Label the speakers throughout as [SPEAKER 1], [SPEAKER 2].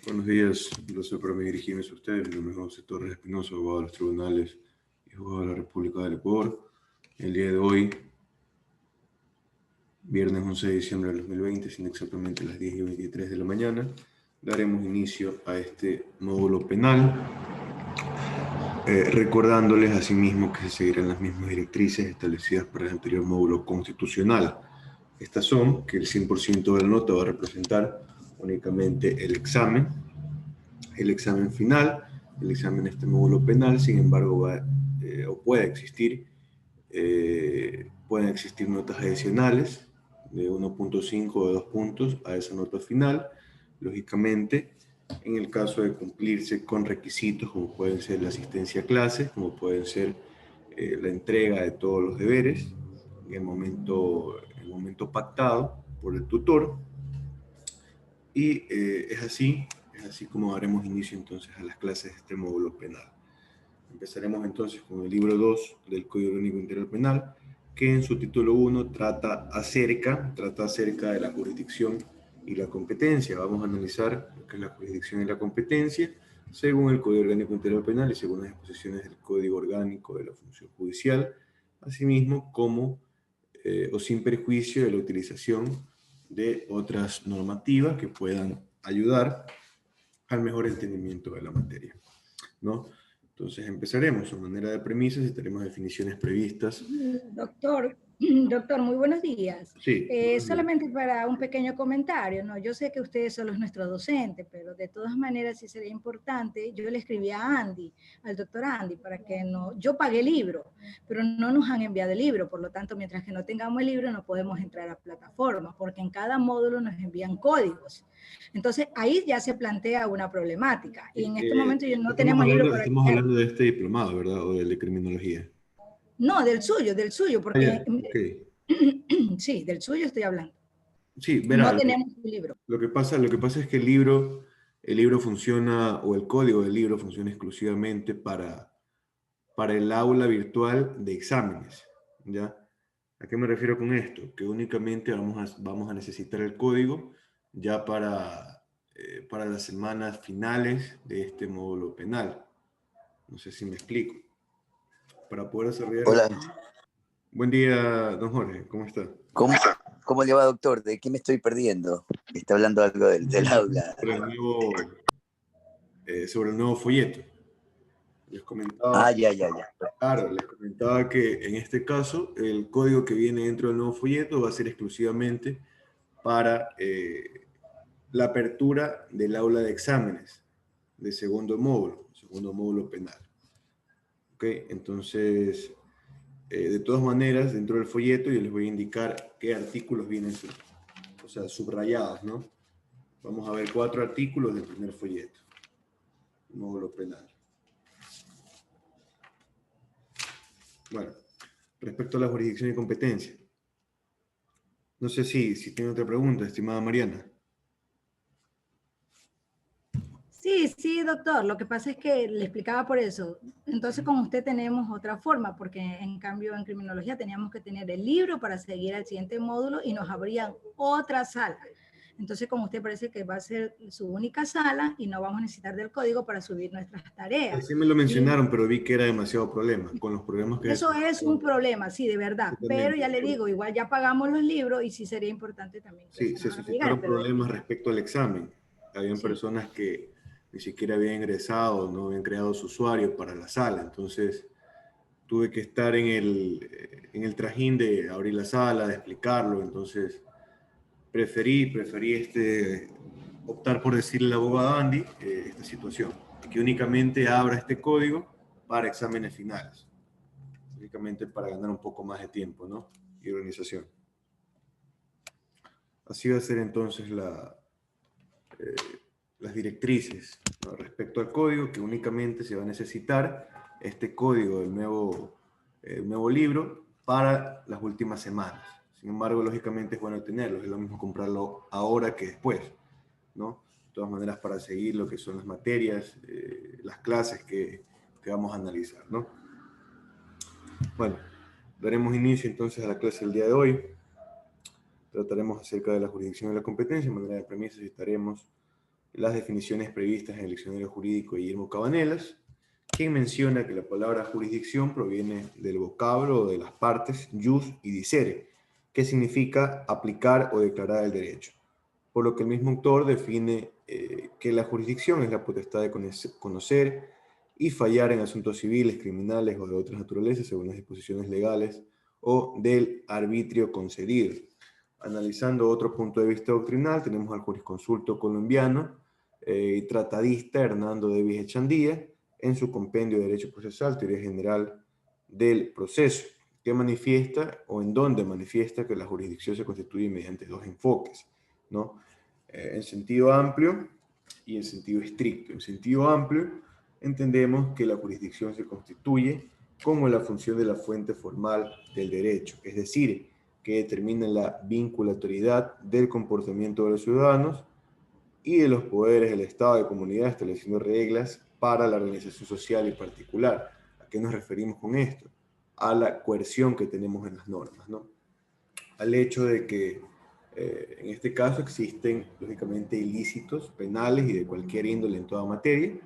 [SPEAKER 1] Buenos días, un placer para mí dirigirme a ustedes. Mi nombre es José Torres Espinosa, abogado de los tribunales y juzgado de la República del Ecuador. El día de hoy, viernes 11 de diciembre del 2020, siendo exactamente las 10:23 de la mañana, daremos inicio a este módulo penal, recordándoles asimismo que se seguirán las mismas directrices establecidas para el anterior módulo constitucional. Estas son que el 100% de la nota va a representar únicamente el examen final. El examen de este módulo penal, sin embargo, pueden existir notas adicionales de 1.5 o de 2 puntos a esa nota final, lógicamente, en el caso de cumplirse con requisitos como pueden ser la asistencia a clases, como pueden ser la entrega de todos los deberes en el momento pactado por el tutor, y es así como daremos inicio entonces a las clases de este módulo penal. Empezaremos entonces con el libro 2 del Código Orgánico Integral Penal, que en su título 1 trata acerca de la jurisdicción y la competencia. Vamos a analizar lo que es la jurisdicción y la competencia según el Código Orgánico Integral Penal y según las disposiciones del Código Orgánico de la Función Judicial, asimismo como o sin perjuicio de la utilización de otras normativas que puedan ayudar al mejor entendimiento de la materia, ¿no? Entonces empezaremos. A manera de premisas y tenemos definiciones previstas.
[SPEAKER 2] Doctor, muy buenos días.
[SPEAKER 1] Sí.
[SPEAKER 2] Solamente para un pequeño comentario, ¿no? Yo sé que usted solo es nuestro docente, pero de todas maneras sí sería importante. Yo le escribí a Andy, al doctor Andy, para que no... Yo pagué el libro, pero no nos han enviado el libro, por lo tanto, mientras que no tengamos el libro, no podemos entrar a plataformas, porque en cada módulo nos envían códigos. Entonces, ahí ya se plantea una problemática. Y en este momento no tenemos libro para...
[SPEAKER 1] Estamos hablando de este diplomado, ¿verdad? O de criminología.
[SPEAKER 2] No, del suyo, porque...
[SPEAKER 1] Okay.
[SPEAKER 2] Sí, del suyo estoy hablando.
[SPEAKER 1] Sí, verá,
[SPEAKER 2] no tenemos un libro.
[SPEAKER 1] Lo que pasa es que el libro funciona, o el código del libro funciona exclusivamente para el aula virtual de exámenes, ¿ya? ¿A qué me refiero con esto? Que únicamente vamos a necesitar el código ya para las semanas finales de este módulo penal. No sé si me explico. Para poder desarrollar...
[SPEAKER 3] Hola.
[SPEAKER 1] Buen día, don Jorge, ¿cómo está?
[SPEAKER 3] ¿Cómo le va, doctor? ¿De qué me estoy perdiendo? Está hablando algo del aula.
[SPEAKER 1] Sobre el nuevo folleto. Les comentaba...
[SPEAKER 3] Ya.
[SPEAKER 1] Claro, les comentaba que en este caso el código que viene dentro del nuevo folleto va a ser exclusivamente para la apertura del aula de exámenes de segundo módulo penal. ¿Ok? Entonces, de todas maneras, dentro del folleto yo les voy a indicar qué artículos vienen, subrayados, ¿no? Vamos a ver 4 artículos del primer folleto, módulo penal. Bueno, respecto a la jurisdicción y competencia. No sé si tiene otra pregunta, estimada Mariana.
[SPEAKER 2] Sí, doctor. Lo que pasa es que le explicaba por eso. Entonces, con usted tenemos otra forma, porque en cambio en criminología teníamos que tener el libro para seguir al siguiente módulo y nos abrían otra sala. Entonces, con usted parece que va a ser su única sala y no vamos a necesitar del código para subir nuestras tareas.
[SPEAKER 1] Sí me lo mencionaron, pero vi que era demasiado problema, con los problemas que...
[SPEAKER 2] Eso es un problema, sí, de verdad. Pero ya le digo, igual ya pagamos los libros y sí sería importante también.
[SPEAKER 1] Sí, se suscitaron problemas respecto al examen. Habían personas que ni siquiera habían ingresado, no habían creado su usuario para la sala. Entonces, tuve que estar en el trajín de abrir la sala, de explicarlo. Entonces, preferí optar por decirle al abogado Andy esta situación, que únicamente abra este código para exámenes finales, únicamente para ganar un poco más de tiempo, ¿no? Y organización. Así va a ser entonces las directrices, ¿no? Respecto al código, que únicamente se va a necesitar este código del nuevo libro para las últimas semanas. Sin embargo, lógicamente es bueno tenerlo, es lo mismo comprarlo ahora que después, ¿no? De todas maneras, para seguir lo que son las materias, las clases que vamos a analizar, ¿no? Bueno, daremos inicio entonces a la clase del día de hoy. Trataremos acerca de la jurisdicción y la competencia, en manera de premisas, y estaremos las definiciones previstas en el diccionario jurídico de Guillermo Cabanelas, quien menciona que la palabra jurisdicción proviene del vocablo o de las partes jus y dicere, que significa aplicar o declarar el derecho. Por lo que el mismo autor define que la jurisdicción es la potestad de conocer y fallar en asuntos civiles, criminales o de otras naturalezas según las disposiciones legales o del arbitrio concedido. Analizando otro punto de vista doctrinal, tenemos al jurisconsulto colombiano y tratadista Hernando Davis Echandía en su compendio de Derecho Procesal, Teoría General del Proceso, que manifiesta o en donde manifiesta que la jurisdicción se constituye mediante dos enfoques, ¿no? En sentido amplio y en sentido estricto. En sentido amplio, entendemos que la jurisdicción se constituye como la función de la fuente formal del derecho, es decir, que determina la vinculatoriedad del comportamiento de los ciudadanos y de los poderes del Estado y comunidad, estableciendo reglas para la organización social y particular. ¿A qué nos referimos con esto? A la coerción que tenemos en las normas, ¿no? Al hecho de que en este caso existen, lógicamente, ilícitos penales y de cualquier índole en toda materia.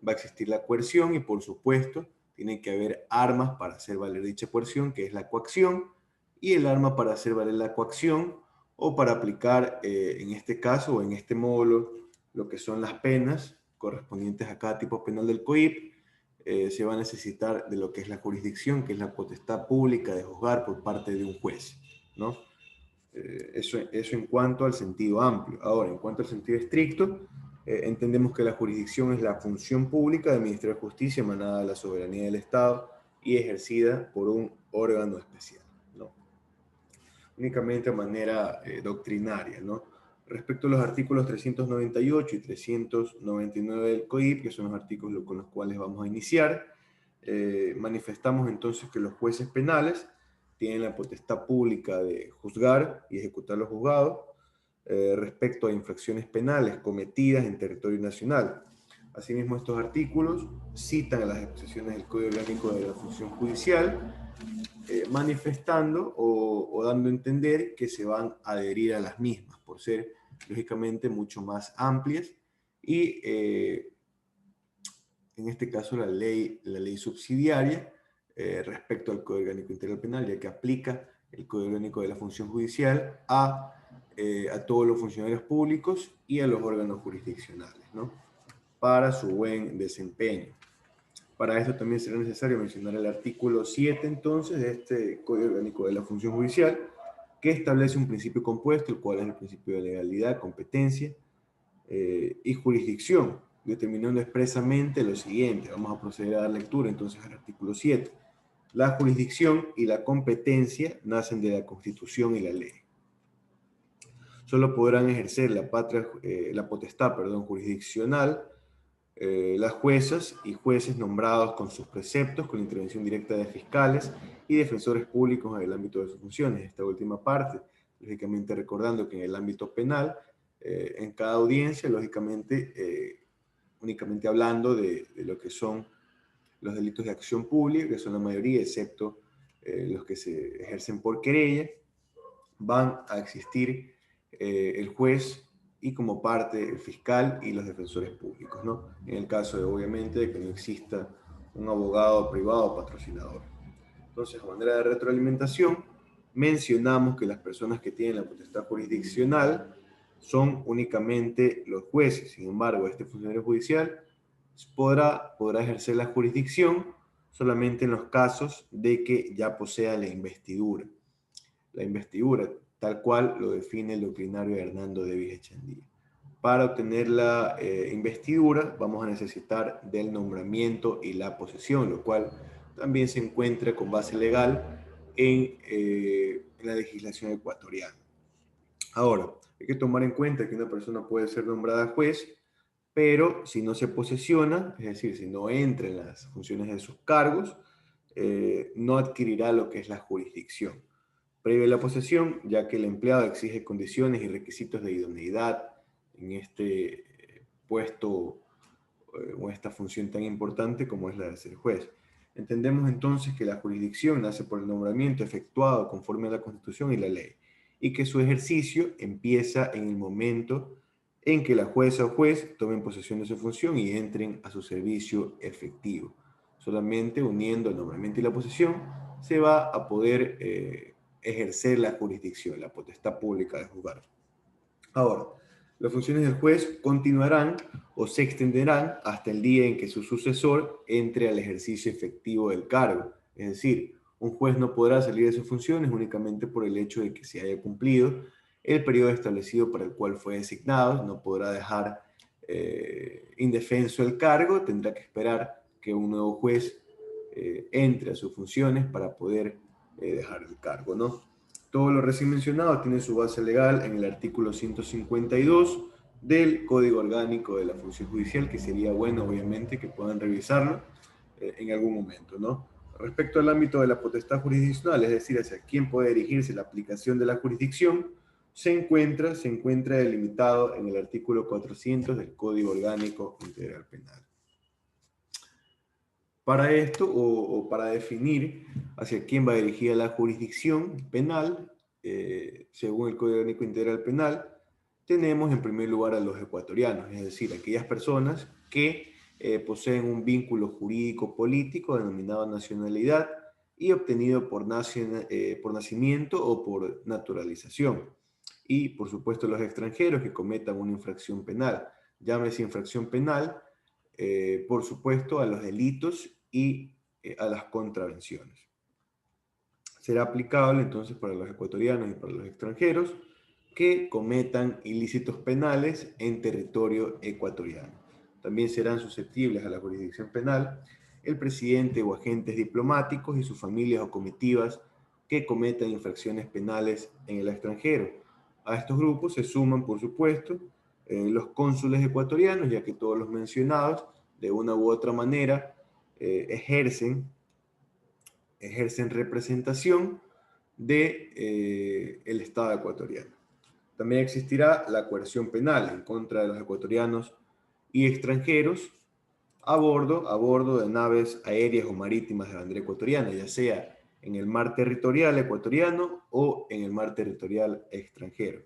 [SPEAKER 1] Va a existir la coerción y, por supuesto, tiene que haber armas para hacer valer dicha coerción, que es la coacción, y el arma para hacer valer la coacción o para aplicar, en este caso o en este módulo, lo que son las penas correspondientes a cada tipo penal del COIP. Se va a necesitar de lo que es la jurisdicción, que es la potestad pública de juzgar por parte de un juez, ¿no? Eso en cuanto al sentido amplio. Ahora, en cuanto al sentido estricto, entendemos que la jurisdicción es la función pública del Ministerio de Justicia emanada de la soberanía del Estado y ejercida por un órgano especial, ¿no? Únicamente de manera doctrinaria, ¿no? Respecto a los artículos 398 y 399 del COIP, que son los artículos con los cuales vamos a iniciar, manifestamos entonces que los jueces penales tienen la potestad pública de juzgar y ejecutar los juzgados respecto a infracciones penales cometidas en territorio nacional. Asimismo, estos artículos citan a las disposiciones del Código Orgánico de la Función Judicial, manifestando o dando a entender que se van a adherir a las mismas, por ser, lógicamente, mucho más amplias y, en este caso, la ley subsidiaria respecto al Código Orgánico Integral Penal, ya que aplica el Código Orgánico de la Función Judicial a todos los funcionarios públicos y a los órganos jurisdiccionales, ¿no? Para su buen desempeño. Para esto también será necesario mencionar el artículo 7, entonces, de este Código Orgánico de la Función Judicial, que establece un principio compuesto, el cual es el principio de legalidad, competencia y jurisdicción, determinando expresamente lo siguiente. Vamos a proceder a dar lectura entonces al artículo 7. La jurisdicción y la competencia nacen de la Constitución y la ley. Solo podrán ejercer la potestad jurisdiccional las juezas y jueces nombrados con sus preceptos, con la intervención directa de fiscales y defensores públicos en el ámbito de sus funciones. Esta última parte, lógicamente recordando que en el ámbito penal, en cada audiencia, lógicamente, únicamente hablando de lo que son los delitos de acción pública, que son la mayoría, excepto los que se ejercen por querella, van a existir el juez y como parte el fiscal y los defensores públicos, ¿no? En el caso de, obviamente, de que no exista un abogado privado patrocinador. Entonces, a manera de retroalimentación, mencionamos que las personas que tienen la potestad jurisdiccional son únicamente los jueces. Sin embargo, este funcionario judicial podrá ejercer la jurisdicción solamente en los casos de que ya posea la investidura. La investidura, tal cual lo define el doctrinario de Hernando Davis Echandía. Para obtener la investidura vamos a necesitar del nombramiento y la posesión, lo cual también se encuentra con base legal en la legislación ecuatoriana. Ahora, hay que tomar en cuenta que una persona puede ser nombrada juez, pero si no se posesiona, es decir, si no entra en las funciones de sus cargos, no adquirirá lo que es la jurisdicción. Previo a la posesión, ya que el empleado exige condiciones y requisitos de idoneidad en este puesto o esta función tan importante como es la de ser juez. Entendemos entonces que la jurisdicción nace por el nombramiento efectuado conforme a la Constitución y la ley, y que su ejercicio empieza en el momento en que la jueza o juez tomen posesión de su función y entren a su servicio efectivo. Solamente uniendo el nombramiento y la posesión se va a poder ejercer la jurisdicción, la potestad pública de juzgar. Ahora, las funciones del juez continuarán o se extenderán hasta el día en que su sucesor entre al ejercicio efectivo del cargo. Es decir, un juez no podrá salir de sus funciones únicamente por el hecho de que se haya cumplido el periodo establecido para el cual fue designado, no podrá dejar indefenso el cargo, tendrá que esperar que un nuevo juez entre a sus funciones para poder dejar el cargo, ¿no? Todo lo recién mencionado tiene su base legal en el artículo 152 del Código Orgánico de la Función Judicial, que sería bueno, obviamente, que puedan revisarlo en algún momento, ¿no? Respecto al ámbito de la potestad jurisdiccional, es decir, hacia quién puede dirigirse la aplicación de la jurisdicción, se encuentra delimitado en el artículo 400 del Código Orgánico Integral Penal. Para esto, o para definir hacia quién va dirigida la jurisdicción penal, según el Código Orgánico Integral Penal, tenemos en primer lugar a los ecuatorianos, es decir, aquellas personas que poseen un vínculo jurídico político denominado nacionalidad y obtenido por nacimiento o por naturalización. Y, por supuesto, los extranjeros que cometan una infracción penal. Llámese infracción penal, por supuesto, a los delitos y a las contravenciones. Será aplicable entonces para los ecuatorianos y para los extranjeros que cometan ilícitos penales en territorio ecuatoriano. También serán susceptibles a la jurisdicción penal el presidente o agentes diplomáticos y sus familias o comitivas que cometan infracciones penales en el extranjero. A estos grupos se suman, por supuesto, los cónsules ecuatorianos, ya que todos los mencionados, de una u otra manera, ejercen representación de, el Estado ecuatoriano. También existirá la coerción penal en contra de los ecuatorianos y extranjeros a bordo de naves aéreas o marítimas de bandera ecuatoriana, ya sea en el mar territorial ecuatoriano o en el mar territorial extranjero.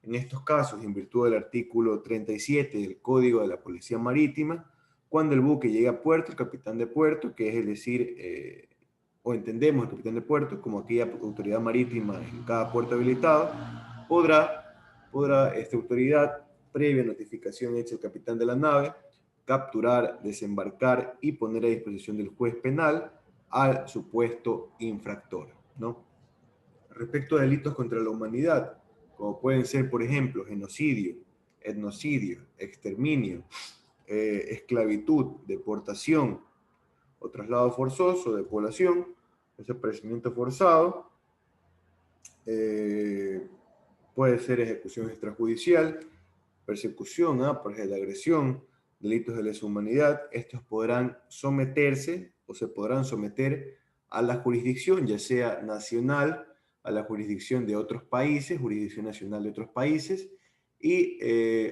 [SPEAKER 1] En estos casos, en virtud del artículo 37 del Código de la Policía Marítima, cuando el buque llegue a puerto, el capitán de puerto, que es decir, o entendemos el capitán de puerto como aquella autoridad marítima en cada puerto habilitado, podrá esta autoridad, previa notificación hecha al capitán de la nave, capturar, desembarcar y poner a disposición del juez penal al supuesto infractor, ¿no? Respecto a delitos contra la humanidad, como pueden ser, por ejemplo, genocidio, etnocidio, exterminio, esclavitud, deportación o traslado forzoso de población, desaparecimiento forzado, puede ser ejecución extrajudicial, persecución, de agresión, delitos de lesa humanidad. Estos podrán someterse o se podrán someter a la jurisdicción, ya sea nacional, a la jurisdicción de otros países, jurisdicción nacional de otros países, y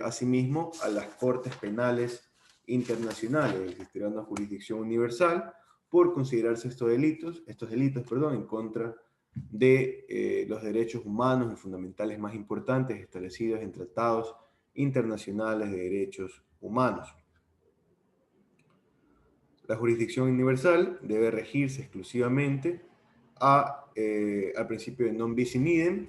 [SPEAKER 1] asimismo a las cortes penales internacionales. Existirá una jurisdicción universal por considerarse estos delitos, en contra de los derechos humanos y fundamentales más importantes establecidos en tratados internacionales de derechos humanos. La jurisdicción universal debe regirse exclusivamente al principio de non bis in idem,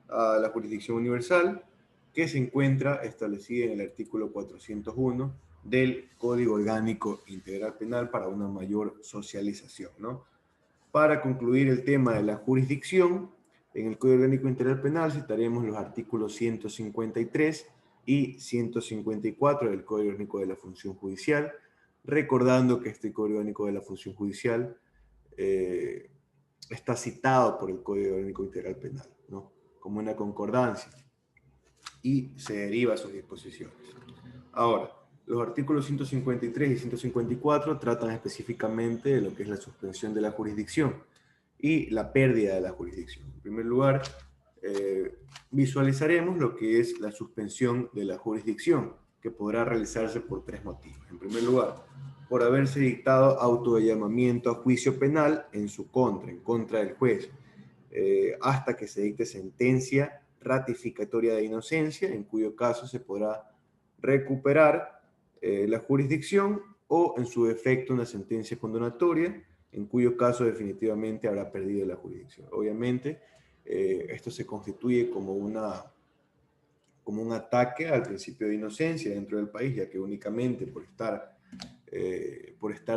[SPEAKER 1] a la jurisdicción universal, que se encuentra establecida en el artículo 401 del Código Orgánico Integral Penal para una mayor socialización, ¿no? Para concluir el tema de la jurisdicción, en el Código Orgánico Integral Penal citaremos los artículos 153 y 154 del Código Orgánico de la Función Judicial, recordando que este Código Orgánico de la Función Judicial está citado por el Código Orgánico Integral Penal, ¿no? Como una concordancia, y se deriva a sus disposiciones. Ahora, los artículos 153 y 154 tratan específicamente de lo que es la suspensión de la jurisdicción y la pérdida de la jurisdicción. En primer lugar, visualizaremos lo que es la suspensión de la jurisdicción, que podrá realizarse por tres motivos. En primer lugar, por haberse dictado auto de llamamiento a juicio penal en su contra, en contra del juez, hasta que se dicte sentencia ratificatoria de inocencia, en cuyo caso se podrá recuperar la jurisdicción, o en su defecto una sentencia condenatoria, en cuyo caso definitivamente habrá perdido la jurisdicción. Obviamente, esto se constituye como un ataque al principio de inocencia dentro del país, ya que únicamente por estar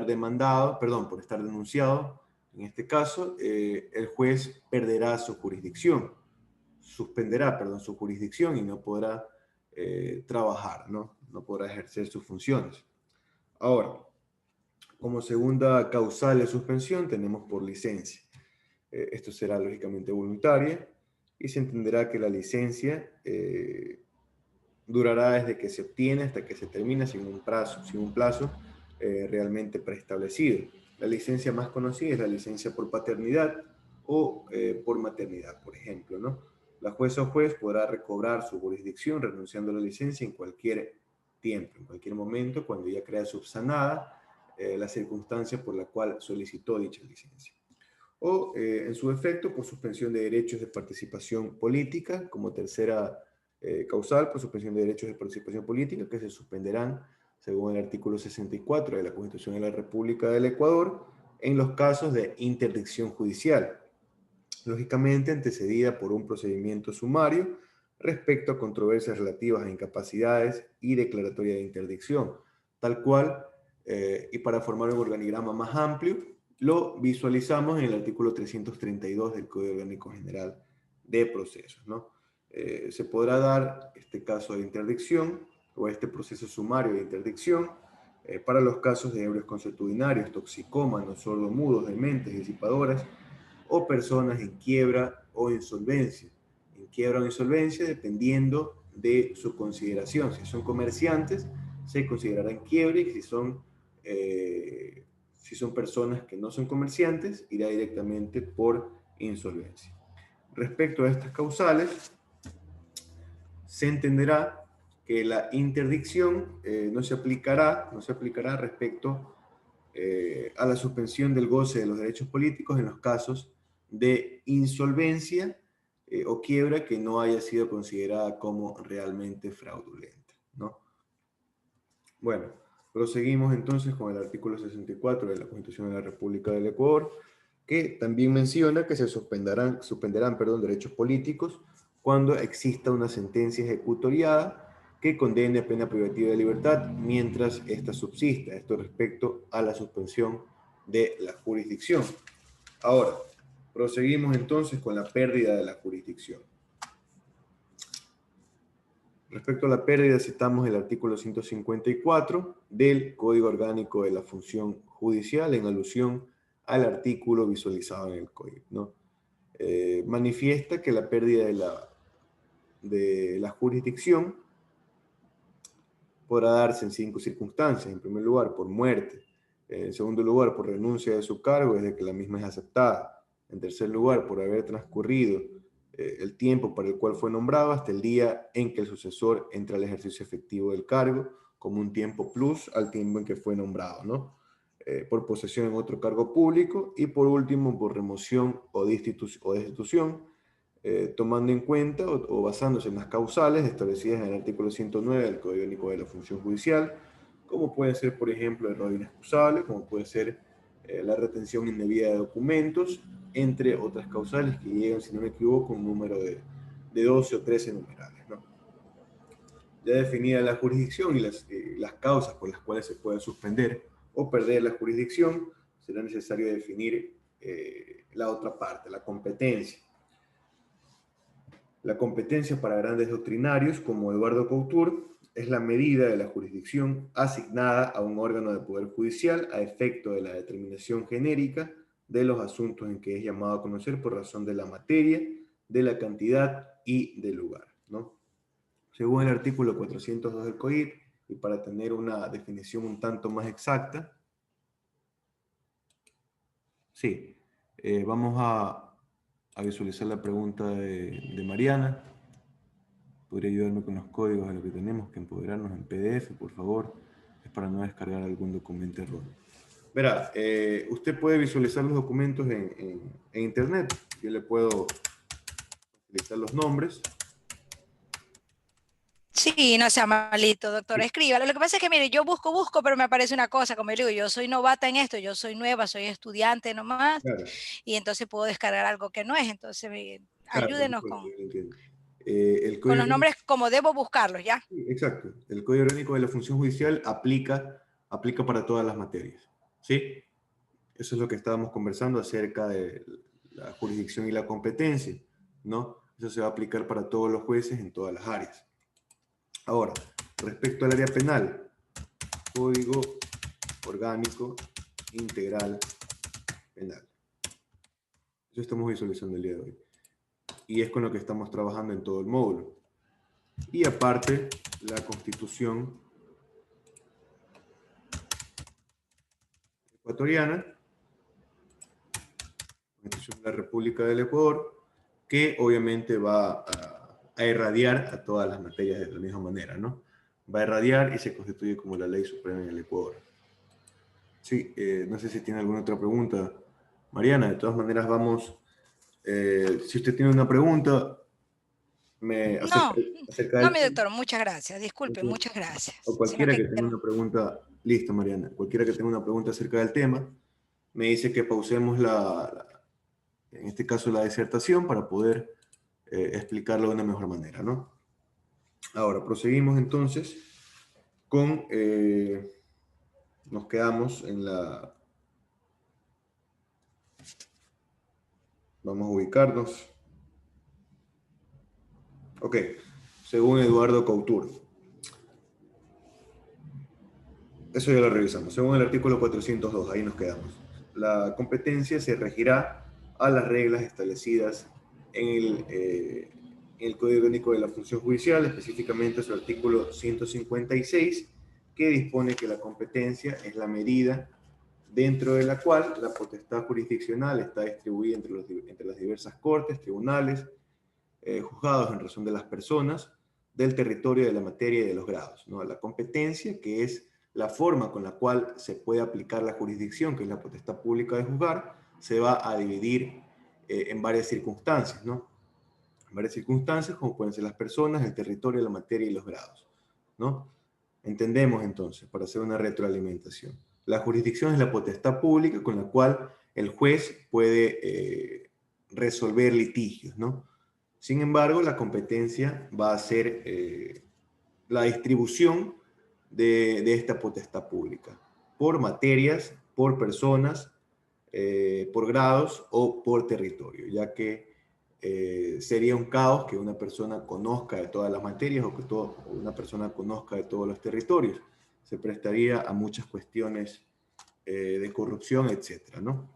[SPEAKER 1] denunciado, en este caso, el juez perderá su jurisdicción, suspenderá su jurisdicción y no podrá trabajar, ¿no? No podrá ejercer sus funciones. Ahora, como segunda causal de suspensión tenemos por licencia. Esto será lógicamente voluntaria y se entenderá que la licencia durará desde que se obtiene hasta que se termina sin un plazo realmente preestablecido. La licencia más conocida es la licencia por paternidad o por maternidad, por ejemplo, ¿no? La jueza o juez podrá recobrar su jurisdicción renunciando a la licencia en cualquier tiempo, en cualquier momento, cuando ya crea subsanada la circunstancia por la cual solicitó dicha licencia. O, en su efecto, por suspensión de derechos de participación política, como tercera causal, por suspensión de derechos de participación política, que se suspenderán, según el artículo 64 de la Constitución de la República del Ecuador, en los casos de interdicción judicial, lógicamente antecedida por un procedimiento sumario respecto a controversias relativas a incapacidades y declaratoria de interdicción, tal cual, y para formar un organigrama más amplio, lo visualizamos en el artículo 332 del Código Orgánico General de Procesos, ¿no? Se podrá dar este caso de interdicción o este proceso sumario de interdicción para los casos de ebrios consuetudinarios, toxicómanos, sordomudos, dementes, disipadoras o personas en quiebra o insolvencia. En quiebra o insolvencia dependiendo de su consideración. Si son comerciantes, se considerará en quiebra, y si son personas que no son comerciantes, irá directamente por insolvencia. Respecto a estas causales, se entenderá que la interdicción no se aplicará respecto a la suspensión del goce de los derechos políticos en los casos de insolvencia o quiebra que no haya sido considerada como realmente fraudulenta, ¿no? Bueno, proseguimos entonces con el artículo 64 de la Constitución de la República del Ecuador, que también menciona que se suspenderán derechos políticos cuando exista una sentencia ejecutoriada que condene a pena privativa de libertad mientras ésta subsista. Esto respecto a la suspensión de la jurisdicción. Ahora, proseguimos entonces con la pérdida de la jurisdicción. Respecto a la pérdida, citamos el artículo 154 del Código Orgánico de la Función Judicial en alusión al artículo visualizado en el código, ¿no? Manifiesta que la pérdida de la jurisdicción podrá darse en 5 circunstancias. En primer lugar, por muerte. En segundo lugar, por renuncia de su cargo desde que la misma es aceptada. En tercer lugar, por haber transcurrido el tiempo para el cual fue nombrado hasta el día en que el sucesor entra al ejercicio efectivo del cargo, como un tiempo plus al tiempo en que fue nombrado, ¿no? Por posesión en otro cargo público, y por último, por remoción o destitución, tomando en cuenta o basándose en las causales establecidas en el artículo 109 del Código Orgánico de la Función Judicial, como puede ser, por ejemplo, error inexcusable, como puede ser la retención indebida de documentos, entre otras causales que llegan, si no me equivoco, un número de 12 o 13 numerales, ¿no? Ya definida la jurisdicción y las causas por las cuales se puede suspender o perder la jurisdicción, será necesario definir la otra parte, la competencia. La competencia para grandes doctrinarios como Eduardo Couture es la medida de la jurisdicción asignada a un órgano de poder judicial a efecto de la determinación genérica de los asuntos en que es llamado a conocer por razón de la materia, de la cantidad y del lugar, ¿no? Según el artículo 402 del COIR, y para tener una definición un tanto más exacta, sí, vamos a visualizar la pregunta de Mariana. ¿Podría ayudarme con los códigos de lo que tenemos que empoderarnos en PDF, por favor? Es para no descargar algún documento erróneo. Verá, usted puede visualizar los documentos en internet. Yo le puedo utilizar los nombres
[SPEAKER 2] Sí, no sea malito, doctor, escríbalo. Lo que pasa es que, mire, yo busco, pero me aparece una cosa, como yo digo, yo soy novata en esto, yo soy nueva, soy estudiante nomás,
[SPEAKER 1] Claro,
[SPEAKER 2] y entonces puedo descargar algo que no es, entonces
[SPEAKER 1] claro, por
[SPEAKER 2] ayúdenos
[SPEAKER 1] supuesto, yo lo entiendo. El
[SPEAKER 2] con
[SPEAKER 1] código
[SPEAKER 2] los nombres como debo buscarlos, ¿ya?
[SPEAKER 1] Sí, exacto. El Código Orgánico de la Función Judicial aplica para todas las materias. ¿Sí? Eso es lo que estábamos conversando acerca de la jurisdicción y la competencia, ¿no? Eso se va a aplicar para todos los jueces en todas las áreas. Ahora, respecto al área penal, Código Orgánico Integral Penal. Eso estamos visualizando el día de hoy. Y es con lo que estamos trabajando en todo el módulo. Y aparte, la Constitución ecuatoriana, Constitución de la República del Ecuador, que obviamente va a irradiar a todas las materias de la misma manera, ¿no? Va a irradiar y se constituye como la ley suprema en el Ecuador. Sí, no sé si tiene alguna otra pregunta, Mariana. De todas maneras, vamos, si usted tiene una pregunta
[SPEAKER 2] No,
[SPEAKER 1] acerca
[SPEAKER 2] no,
[SPEAKER 1] del
[SPEAKER 2] mi
[SPEAKER 1] tema,
[SPEAKER 2] doctor, muchas gracias, disculpe,
[SPEAKER 1] entonces,
[SPEAKER 2] muchas
[SPEAKER 1] o
[SPEAKER 2] gracias. Sino
[SPEAKER 1] cualquiera
[SPEAKER 2] que
[SPEAKER 1] que tenga una pregunta, listo, Mariana, cualquiera que tenga una pregunta acerca del tema, me dice que pausemos en este caso la disertación para poder explicarlo de una mejor manera, ¿no? Ahora, proseguimos entonces con, nos quedamos en la, vamos a ubicarnos, ok, según Eduardo Couture, eso ya lo revisamos, según el artículo 402, ahí nos quedamos. La competencia se regirá a las reglas establecidas en el Código Orgánico de la Función Judicial, específicamente su artículo 156, que dispone que la competencia es la medida dentro de la cual la potestad jurisdiccional está distribuida entre las diversas cortes, tribunales, juzgados en razón de las personas, del territorio, de la materia y de los grados, ¿no? La competencia, que es la forma con la cual se puede aplicar la jurisdicción, que es la potestad pública de juzgar, se va a dividir en varias circunstancias, ¿no? En varias circunstancias, como pueden ser las personas, el territorio, la materia y los grados, ¿no? Entendemos entonces, para hacer una retroalimentación. La jurisdicción es la potestad pública con la cual el juez puede resolver litigios, ¿no? Sin embargo, la competencia va a ser la distribución de esta potestad pública por materias, por personas, por grados o por territorio, ya que sería un caos que una persona conozca de todas las materias o que una persona conozca de todos los territorios. Se prestaría a muchas cuestiones de corrupción, etcétera, ¿no?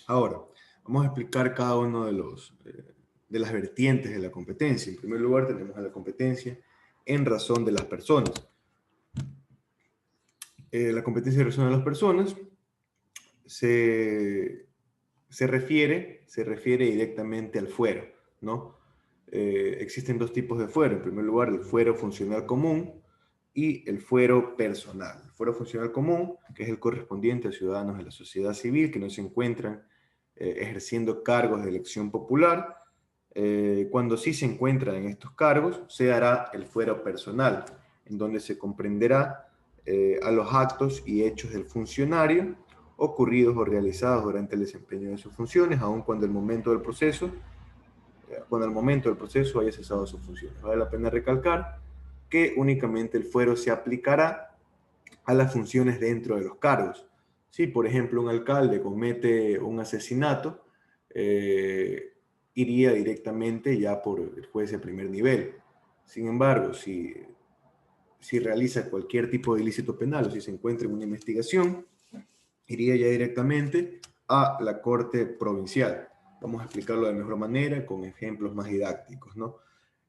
[SPEAKER 1] Ahora, vamos a explicar cada uno de las vertientes de la competencia. En primer lugar, tenemos a la competencia en razón de las personas. La competencia en razón de las personas se, se refiere directamente al fuero, ¿no? Existen dos tipos de fuero. En primer lugar, el fuero funcional común y el fuero personal. El fuero funcional común, que es el correspondiente a ciudadanos de la sociedad civil que no se encuentran ejerciendo cargos de elección popular. Cuando sí se encuentran en estos cargos, se hará el fuero personal, en donde se comprenderá a los actos y hechos del funcionario ocurridos o realizados durante el desempeño de sus funciones, aun cuando cuando al momento del proceso haya cesado sus funciones. Vale la pena recalcar que únicamente el fuero se aplicará a las funciones dentro de los cargos. Si, por ejemplo, un alcalde comete un asesinato, iría directamente ya por el juez de primer nivel. Sin embargo, si realiza cualquier tipo de ilícito penal o si se encuentra en una investigación, iría ya directamente a la Corte Provincial. Vamos a explicarlo de mejor manera, con ejemplos más didácticos, ¿no?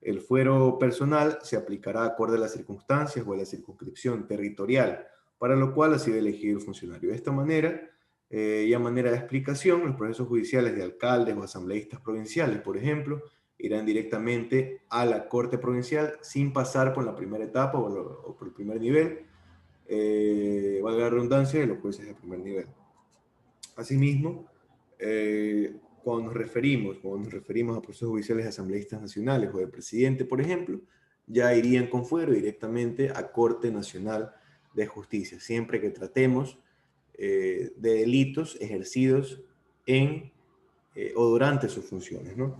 [SPEAKER 1] El fuero personal se aplicará acorde a las circunstancias o a la circunscripción territorial, para lo cual ha sido elegido el funcionario. De esta manera, y a manera de explicación, los procesos judiciales de alcaldes o asambleístas provinciales, por ejemplo, irán directamente a la Corte Provincial sin pasar por la primera etapa o por el primer nivel, valga la redundancia, de los jueces de primer nivel. Asimismo, cuando nos referimos a procesos judiciales de asambleístas nacionales o de presidente, por ejemplo, ya irían con fuero directamente a Corte Nacional de Justicia, siempre que tratemos de delitos ejercidos en o durante sus funciones, ¿no?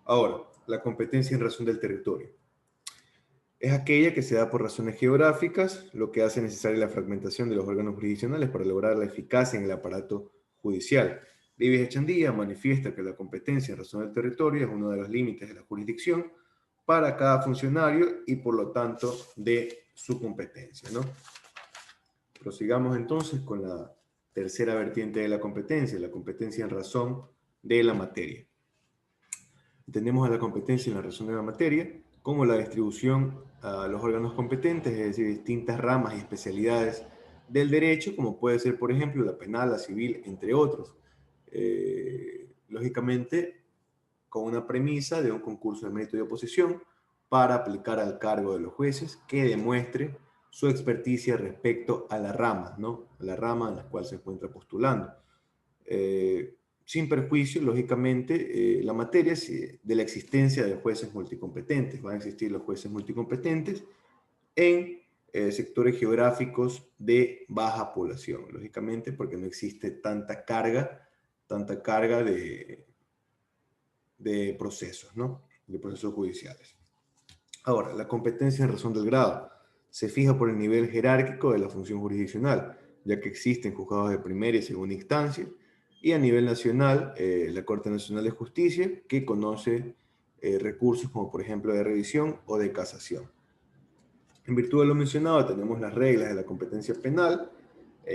[SPEAKER 1] Ahora, la competencia en razón del territorio. Es aquella que se da por razones geográficas, lo que hace necesaria la fragmentación de los órganos jurisdiccionales para lograr la eficacia en el aparato judicial. Davis Echandía manifiesta que la competencia en razón del territorio es uno de los límites de la jurisdicción para cada funcionario y por lo tanto de su competencia, ¿no? Prosigamos entonces con la tercera vertiente de la competencia en razón de la materia. Entendemos a la competencia en la razón de la materia como la distribución a los órganos competentes, es decir, distintas ramas y especialidades del derecho, como puede ser, por ejemplo, la penal, la civil, entre otros. Lógicamente, con una premisa de un concurso de mérito y oposición para aplicar al cargo de los jueces que demuestre su experticia respecto a la rama, ¿no? A la rama en la cual se encuentra postulando. Sin perjuicio, lógicamente, la materia de la existencia de jueces multicompetentes. Van a existir los jueces multicompetentes en sectores geográficos de baja población, lógicamente, porque no existe tanta carga de procesos, ¿no? De procesos judiciales. Ahora, la competencia en razón del grado se fija por el nivel jerárquico de la función jurisdiccional, ya que existen juzgados de primera y segunda instancia, y a nivel nacional, la Corte Nacional de Justicia, que conoce recursos como por ejemplo de revisión o de casación. En virtud de lo mencionado, tenemos las reglas de la competencia penal.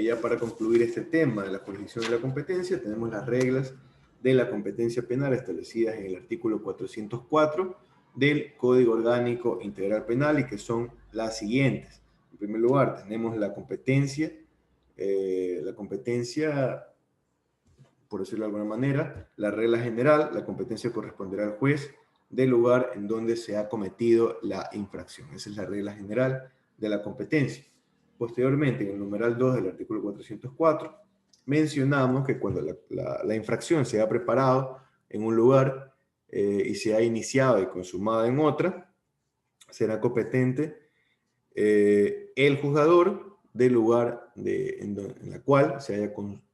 [SPEAKER 1] Ya para concluir este tema de la jurisdicción de la competencia, tenemos las reglas de la competencia penal establecidas en el artículo 404 del Código Orgánico Integral Penal y que son las siguientes. En primer lugar, tenemos la competencia, por decirlo de alguna manera, la regla general, la competencia corresponderá al juez del lugar en donde se ha cometido la infracción. Esa es la regla general de la competencia. Posteriormente, en el numeral 2 del artículo 404, mencionamos que cuando la infracción se ha preparado en un lugar y se ha iniciado y consumado en otra, será competente el juzgador del lugar en la cual se haya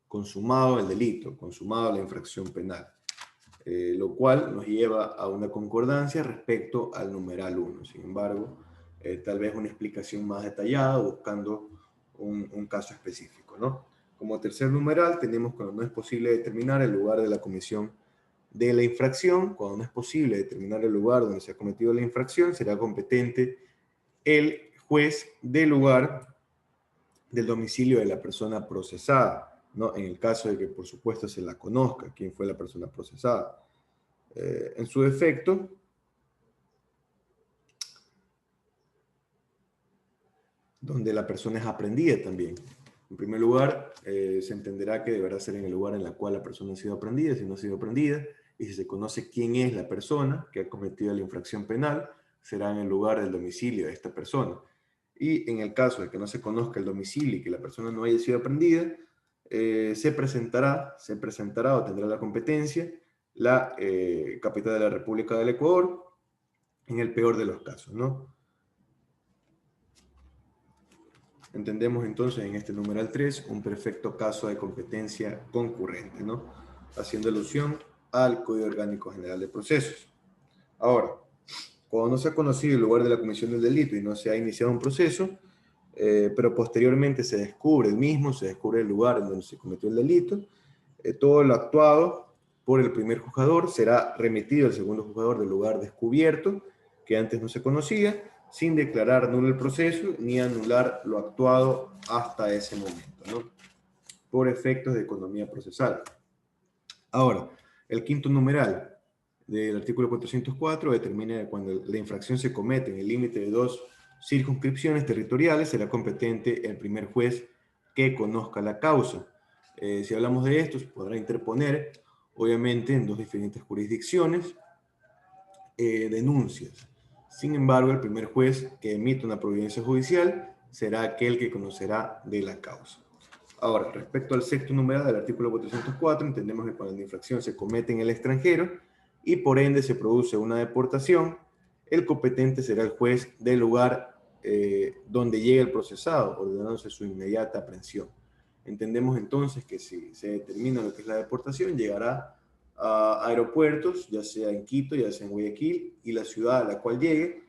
[SPEAKER 1] consumado el delito, consumado la infracción penal, lo cual nos lleva a una concordancia respecto al numeral 1. Sin embargo, tal vez una explicación más detallada buscando un caso específico, ¿no? Como tercer numeral tenemos cuando no es posible determinar el lugar de la comisión de la infracción. Cuando no es posible determinar el lugar donde se ha cometido la infracción, será competente el juez del lugar del domicilio de la persona procesada, ¿no? En el caso de que, por supuesto, se la conozca quién fue la persona procesada. En su defecto, donde la persona es aprendida también. En primer lugar, se entenderá que deberá ser en el lugar en el cual la persona ha sido aprendida, si no ha sido aprendida, y si se conoce quién es la persona que ha cometido la infracción penal, será en el lugar del domicilio de esta persona. Y en el caso de que no se conozca el domicilio y que la persona no haya sido aprendida, se presentará o tendrá la competencia la capital de la República del Ecuador, en el peor de los casos, ¿no? Entendemos entonces en este numeral 3 un perfecto caso de competencia concurrente, ¿no? Haciendo alusión al Código Orgánico General de Procesos. Ahora, cuando no se ha conocido el lugar de la comisión del delito y no se ha iniciado un proceso, pero posteriormente se descubre el lugar en donde se cometió el delito, todo lo actuado por el primer juzgador será remitido al segundo juzgador del lugar descubierto, que antes no se conocía, sin declarar nulo el proceso ni anular lo actuado hasta ese momento, ¿no? Por efectos de economía procesal. Ahora, el quinto numeral del artículo 404 determina que cuando la infracción se comete en el límite de 2 circunscripciones territoriales, será competente el primer juez que conozca la causa. Si hablamos de esto, se podrá interponer, obviamente, en 2 diferentes jurisdicciones, denuncias. Sin embargo, el primer juez que emite una providencia judicial será aquel que conocerá de la causa. Ahora, respecto al sexto numeral del artículo 404, entendemos que cuando la infracción se comete en el extranjero y por ende se produce una deportación, el competente será el juez del lugar donde llegue el procesado, ordenándose su inmediata aprehensión. Entendemos entonces que si se determina lo que es la deportación, llegará a aeropuertos, ya sea en Quito, ya sea en Guayaquil, y la ciudad a la cual llegue,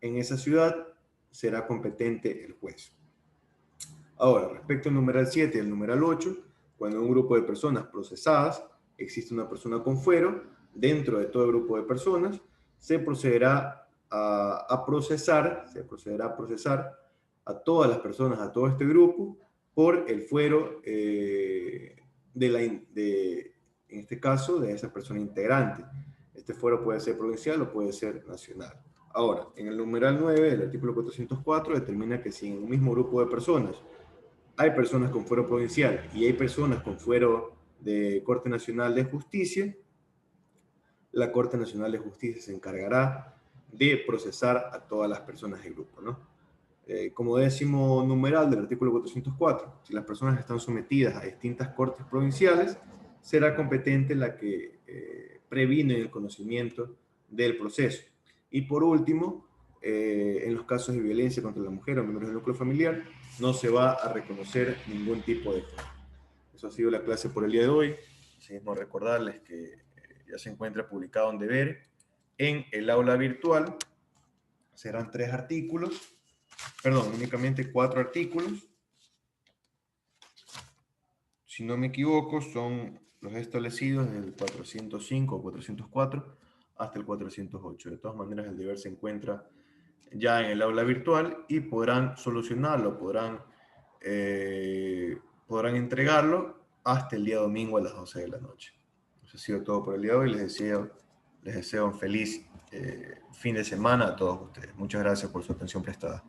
[SPEAKER 1] en esa ciudad será competente el juez. Ahora, respecto al numeral 7 y al numeral 8, cuando en un grupo de personas procesadas existe una persona con fuero, dentro de todo el grupo de personas, se procederá a procesar a todas las personas, a todo este grupo, por el fuero en este caso, de esa persona integrante. Este fuero puede ser provincial o puede ser nacional. Ahora, en el numeral 9 del artículo 404 determina que si en un mismo grupo de personas hay personas con fuero provincial y hay personas con fuero de Corte Nacional de Justicia, la Corte Nacional de Justicia se encargará de procesar a todas las personas del grupo, ¿no? Como décimo numeral del artículo 404, si las personas están sometidas a distintas cortes provinciales, será competente la que previne el conocimiento del proceso. Y por último, en los casos de violencia contra la mujer o miembros del núcleo familiar, no se va a reconocer ningún tipo de fuero. Eso ha sido la clase por el día de hoy. Asimismo, recordarles que ya se encuentra publicado un deber en el aula virtual. Serán 3 artículos, perdón, únicamente 4 artículos. Si no me equivoco, son los establecidos del 405 o 404 hasta el 408. De todas maneras, el deber se encuentra ya en el aula virtual y podrán solucionarlo, podrán entregarlo hasta el día domingo a las 12 de la noche. Eso ha sido todo por el día de hoy. Les deseo un feliz fin de semana a todos ustedes. Muchas gracias por su atención prestada.